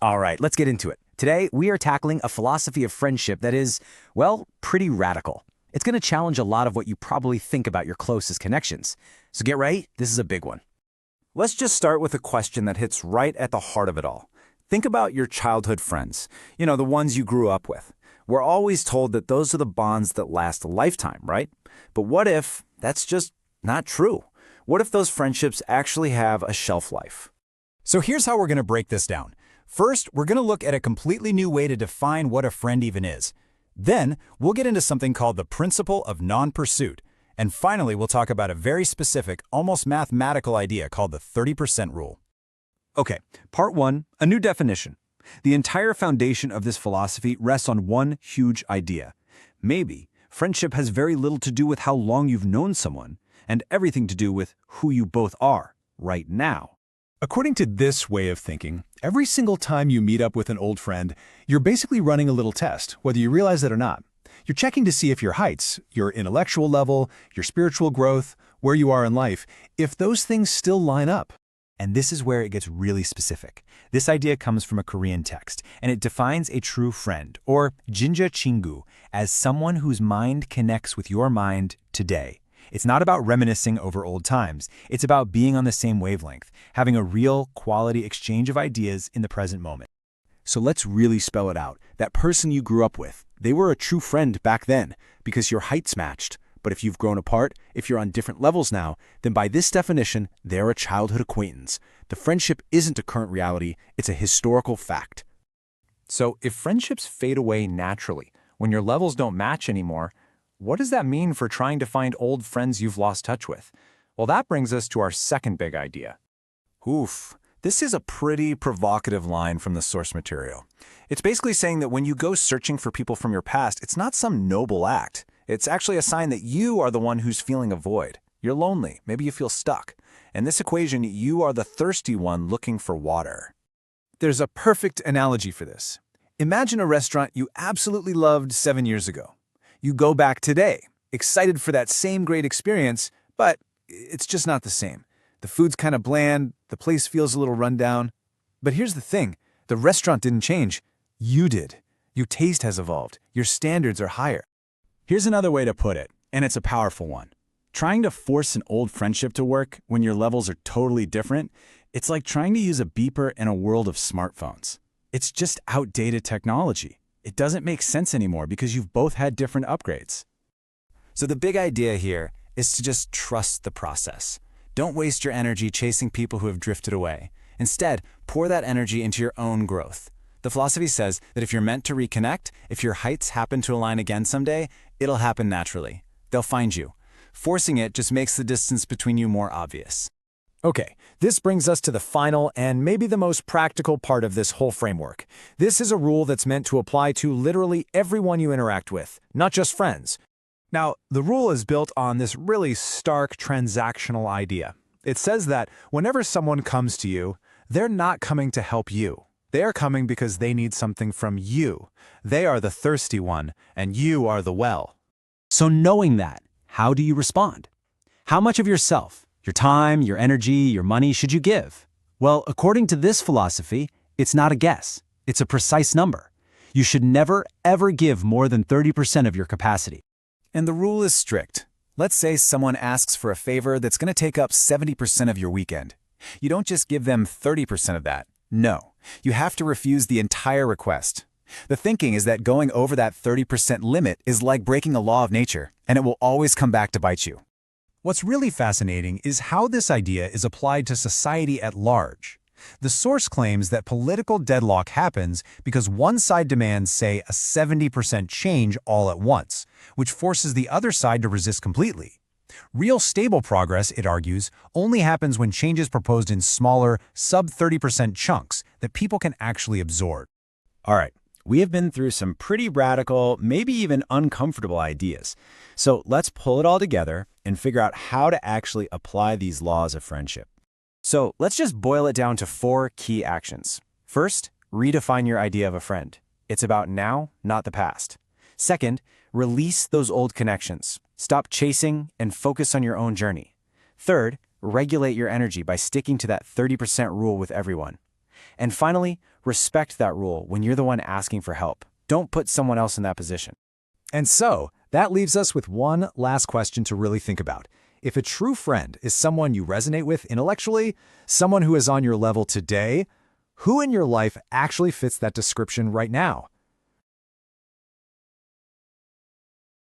All right, let's get into it. Today, we are tackling a philosophy of friendship that is, well, pretty radical. It's going to challenge a lot of what you probably think about your closest connections. So get ready, this is a big one. Let's just start with a question that hits right at the heart of it all. Think about your childhood friends, the ones you grew up with. We're always told that those are the bonds that last a lifetime, right? But what if that's just not true? What if those friendships actually have a shelf life? So here's how we're going to break this down. First, we're going to look at a completely new way to define what a friend even is. Then, we'll get into something called the principle of non-pursuit. And finally, we'll talk about a very specific, almost mathematical idea called the 30% rule. Okay, part one, a new definition. The entire foundation of this philosophy rests on one huge idea. Maybe friendship has very little to do with how long you've known someone, and everything to do with who you both are right now. According to this way of thinking, every single time you meet up with an old friend, you're basically running a little test, whether you realize it or not. You're checking to see if your heights, your intellectual level, your spiritual growth, where you are in life, if those things still line up. And this is where it gets really specific. This idea comes from a Korean text, and it defines a true friend, or jinja chingu, as someone whose mind connects with your mind today. It's not about reminiscing over old times. It's about being on the same wavelength, having a real, quality exchange of ideas in the present moment. So let's really spell it out. That person you grew up with, they were a true friend back then because your heights matched. But if you've grown apart, if you're on different levels now, then by this definition, they're a childhood acquaintance. The friendship isn't a current reality, it's a historical fact. So if friendships fade away naturally, when your levels don't match anymore, what does that mean for trying to find old friends you've lost touch with? Well, that brings us to our second big idea. Oof, this is a pretty provocative line from the source material. It's basically saying that when you go searching for people from your past, it's not some noble act. It's actually a sign that you are the one who's feeling a void. You're lonely, maybe you feel stuck. In this equation, you are the thirsty one looking for water. There's a perfect analogy for this. Imagine a restaurant you absolutely loved 7 years ago. You go back today, excited for that same great experience, but it's just not the same. The food's kind of bland, the place feels a little run down. But here's the thing, the restaurant didn't change. You did. Your taste has evolved. Your standards are higher. Here's another way to put it, and it's a powerful one. Trying to force an old friendship to work when your levels are totally different, it's like trying to use a beeper in a world of smartphones. It's just outdated technology. It doesn't make sense anymore because you've both had different upgrades. So the big idea here is to just trust the process. Don't waste your energy chasing people who have drifted away. Instead, pour that energy into your own growth. The philosophy says that if you're meant to reconnect, if your heights happen to align again someday, it'll happen naturally. They'll find you. Forcing it just makes the distance between you more obvious. Okay, this brings us to the final and maybe the most practical part of this whole framework. This is a rule that's meant to apply to literally everyone you interact with, not just friends. Now, the rule is built on this really stark transactional idea. It says that whenever someone comes to you, they're not coming to help you. They are coming because they need something from you. They are the thirsty one, and you are the well. So knowing that, how do you respond? How much of yourself, your time, your energy, your money should you give? Well, according to this philosophy, it's not a guess. It's a precise number. You should never, ever give more than 30% of your capacity. And the rule is strict. Let's say someone asks for a favor that's going to take up 70% of your weekend. You don't just give them 30% of that. No, you have to refuse the entire request. The thinking is that going over that 30% limit is like breaking a law of nature, and it will always come back to bite you. What's really fascinating is how this idea is applied to society at large. The source claims that political deadlock happens because one side demands, say, a 70% change all at once, which forces the other side to resist completely. Real stable progress, it argues, only happens when change is proposed in smaller, sub-30% chunks that people can actually absorb. All right, we have been through some pretty radical, maybe even uncomfortable ideas. So let's pull it all together and figure out how to actually apply these laws of friendship. So let's just boil it down to 4 key actions. First, redefine your idea of a friend. It's about now, not the past. Second, release those old connections. Stop chasing and focus on your own journey. Third, regulate your energy by sticking to that 30% rule with everyone. And finally, respect that rule when you're the one asking for help. Don't put someone else in that position. And so, that leaves us with one last question to really think about. If a true friend is someone you resonate with intellectually, someone who is on your level today, who in your life actually fits that description right now?